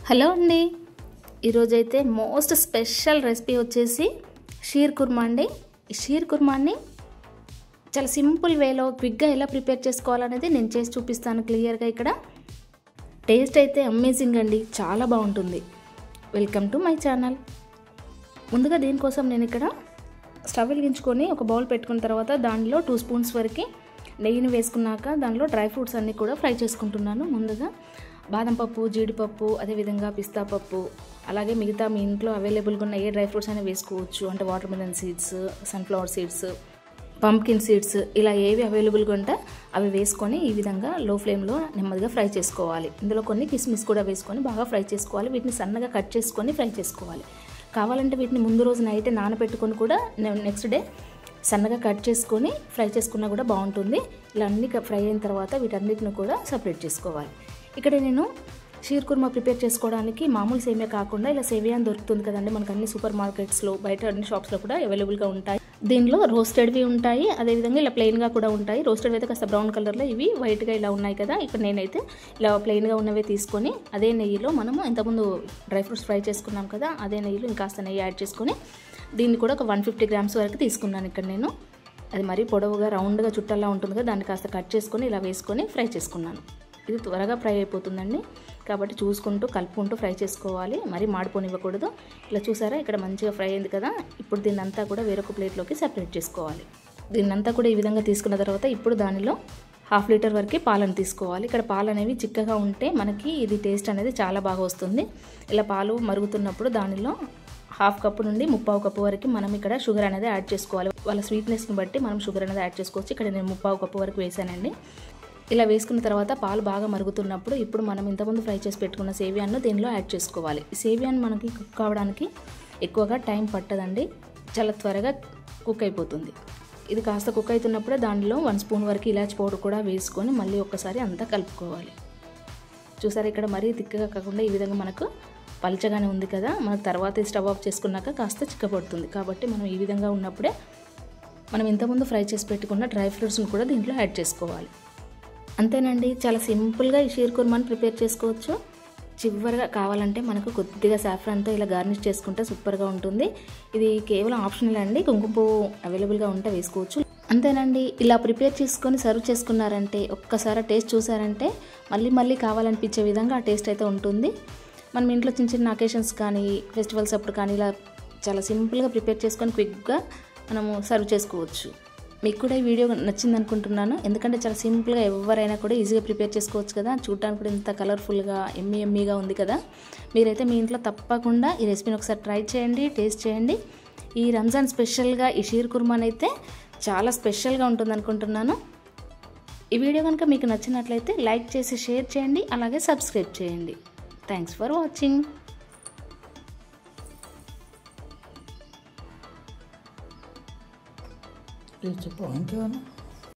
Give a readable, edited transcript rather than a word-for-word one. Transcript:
Hello అండి, ఈరోజైతే most special recipe వచ్చేసి షీర్ కుర్మా అండి. ఈ షీర్ కుర్మాని చాలా సింపుల్ వేలో క్విక్గా ఎలా ప్రిపేర్ చేసుకోవాలనేది నేను చేసి చూపిస్తాను క్లియర్గా. ఇక్కడ టేస్ట్ అయితే అమేజింగ్ అండి, చాలా బాగుంటుంది. Welcome to my channel. ముందుగా దీనికోసం నేను ఇక్కడ స్టవ్ వెలిగించుకొని ఒక బౌల్ పెట్టుకున్న తర్వాత దానిలో 2 స్పూన్స్ వరకు నెయ్యిని వేసుకున్నాక దానిలో డ్రై ఫ్రూట్స్ అన్నీ కూడా ఫ్రై చేసుకుంటున్నాను. ముందుగా బాదం పప్పు, జీడిపప్పు, అదేవిధంగా పిస్తా పప్పు, అలాగే మిగతా మీ ఇంట్లో అవైలబుల్గా ఉన్న ఏ డ్రై ఫ్రూట్స్ అయినా వేసుకోవచ్చు. అంటే water melon seeds, sunflower seeds, pumpkin seeds, ఇలా ఏవి అవైలబుల్గా ఉంటే అవి వేసుకొని ఈ విధంగా లో ఫ్లేమ్లో నెమ్మదిగా ఫ్రై చేసుకోవాలి. ఇందులో కొన్ని కిస్మిస్ కూడా వేసుకొని బాగా ఫ్రై చేసుకోవాలి. వీటిని సన్నగా కట్ చేసుకొని ఫ్రై చేసుకోవాలి. కావాలంటే వీటిని ముందు రోజు నైట్ నానబెట్టుకొని కూడా నెక్స్ట్ డే సన్నగా కట్ చేసుకొని ఫ్రై చేసుకున్నా కూడా బాగుంటుంది. ఇలా అన్ని ఫ్రై అయిన తర్వాత వీటన్నిటిని కూడా సపరేట్ చేసుకోవాలి. ఇక్కడ నేను షీర్ కుర్మా ప్రిపేర్ చేసుకోవడానికి మామూలు సేమియా కాకుండా ఇలా సేమియా అని దొరుకుతుంది కదండి, మనకు అన్ని సూపర్ మార్కెట్స్లో, బయట అన్ని షాప్స్లో కూడా అవైలబుల్గా ఉంటాయి. దీనిలో రోస్టెడ్వి ఉంటాయి, అదేవిధంగా ఇలా ప్లెయిన్గా కూడా ఉంటాయి. రోస్టెడ్ అయితే కాస్త బ్రౌన్ కలర్లో, ఇవి వైట్గా ఇలా ఉన్నాయి కదా. ఇక్కడ నేనైతే ఇలా ప్లెయిన్గా ఉన్నవే తీసుకొని అదే నెయ్యిలో మనము ఇంతకుముందు డ్రై ఫ్రూట్స్ ఫ్రై చేసుకున్నాం కదా, అదే నెయ్యిలో ఇంకాస్త నెయ్యి యాడ్ చేసుకొని దీన్ని కూడా ఒక 150 గ్రామ్స్ వరకు తీసుకున్నాను. ఇక్కడ నేను అది మరీ పొడవుగా రౌండ్గా చుట్టల్లా ఉంటుంది కదా, దాన్ని కాస్త కట్ చేసుకొని ఇలా వేసుకొని ఫ్రై చేసుకున్నాను. ఇది త్వరగా ఫ్రై అయిపోతుందండి, కాబట్టి చూసుకుంటూ కలుపుకుంటూ ఫ్రై చేసుకోవాలి, మరీ మాడిపోనివ్వకూడదు. ఇలా చూసారా, ఇక్కడ మంచిగా ఫ్రై అయింది కదా. ఇప్పుడు దీన్నంతా కూడా వేరొక ప్లేట్లోకి సెపరేట్ చేసుకోవాలి. దీన్నంతా కూడా ఈ విధంగా తీసుకున్న తర్వాత ఇప్పుడు దానిలో 1/2 లీటర్ వరకు పాలను తీసుకోవాలి. ఇక్కడ పాలు అనేవి చిక్కగా ఉంటే మనకి ఇది టేస్ట్ అనేది చాలా బాగా వస్తుంది. ఇలా పాలు మరుగుతున్నప్పుడు దానిలో 1/2 కప్పు నుండి 1/4 కప్పు వరకు మనం ఇక్కడ షుగర్ అనేది యాడ్ చేసుకోవాలి. వాళ్ళ స్వీట్నెస్ని బట్టి మనం షుగర్ అనేది యాడ్ చేసుకోవచ్చు. ఇక్కడ నేను 1/4 కప్పు వరకు వేసానండి. ఇలా వేసుకున్న తర్వాత పాలు బాగా మరుగుతున్నప్పుడు ఇప్పుడు మనం ఇంతకుముందు ఫ్రై చేసి పెట్టుకున్న సేవియాను దీనిలో యాడ్ చేసుకోవాలి. ఈ సేవియాను మనకి కుక్ కావడానికి ఎక్కువగా టైం పట్టదండి, చాలా త్వరగా కుక్ అయిపోతుంది. ఇది కాస్త కుక్ అవుతున్నప్పుడే దానిలో 1 స్పూన్ వరకు ఇలాచి పౌడర్ కూడా వేసుకొని మళ్ళీ ఒక్కసారి అంతా కలుపుకోవాలి. చూసారా, ఇక్కడ మరీ తిక్కగా కాకుండా ఈ విధంగా మనకు పల్చగానే ఉంది కదా. మనకు తర్వాత స్టవ్ ఆఫ్ చేసుకున్నాక కాస్త చిక్కబడుతుంది. కాబట్టి మనం ఈ విధంగా ఉన్నప్పుడే మనం ఇంతకుముందు ఫ్రై చేసి పెట్టుకున్న డ్రై ఫ్రూట్స్ని కూడా దీంట్లో యాడ్ చేసుకోవాలి. అంతేనండి, చాలా సింపుల్గా ఈ షీర్ కుర్మాని ప్రిపేర్ చేసుకోవచ్చు. చివరిగా కావాలంటే మనకు కొద్దిగా సాఫ్రాన్తో ఇలా గార్నిష్ చేసుకుంటే సూపర్గా ఉంటుంది. ఇది కేవలం ఆప్షనల్ అండి, కుంకుమ పువ్వు అవైలబుల్గా ఉంటే వేసుకోవచ్చు. అంతేనండి, ఇలా ప్రిపేర్ చేసుకొని సర్వ్ చేసుకున్నారంటే, ఒక్కసారి టేస్ట్ చూసారంటే మళ్ళీ మళ్ళీ కావాలనిపించే విధంగా ఆ టేస్ట్ అయితే ఉంటుంది. మనం ఇంట్లో చిన్న చిన్న అకేషన్స్ కానీ ఫెస్టివల్స్ అప్పుడు కానీ ఇలా చాలా సింపుల్గా ప్రిపేర్ చేసుకొని క్విక్గా మనము సర్వ్ చేసుకోవచ్చు. మీకు కూడా ఈ వీడియో నచ్చింది అనుకుంటున్నాను, ఎందుకంటే చాలా సింపుల్గా ఎవరైనా కూడా ఈజీగా ప్రిపేర్ చేసుకోవచ్చు కదా. చూడటానికి కూడా ఇంత కలర్ఫుల్గా ఎమ్మీగా ఉంది కదా. మీరైతే మీ ఇంట్లో తప్పకుండా ఈ రెసిపీని ఒకసారి ట్రై చేయండి, టేస్ట్ చేయండి. ఈ రంజాన్ స్పెషల్గా ఈ షీర్ కుర్మాని అయితే చాలా స్పెషల్గా ఉంటుంది అనుకుంటున్నాను. ఈ వీడియో కనుక మీకు నచ్చినట్లయితే లైక్ చేసి షేర్ చేయండి, అలాగే సబ్స్క్రైబ్ చేయండి. Thanks for watching. చెప్పండి.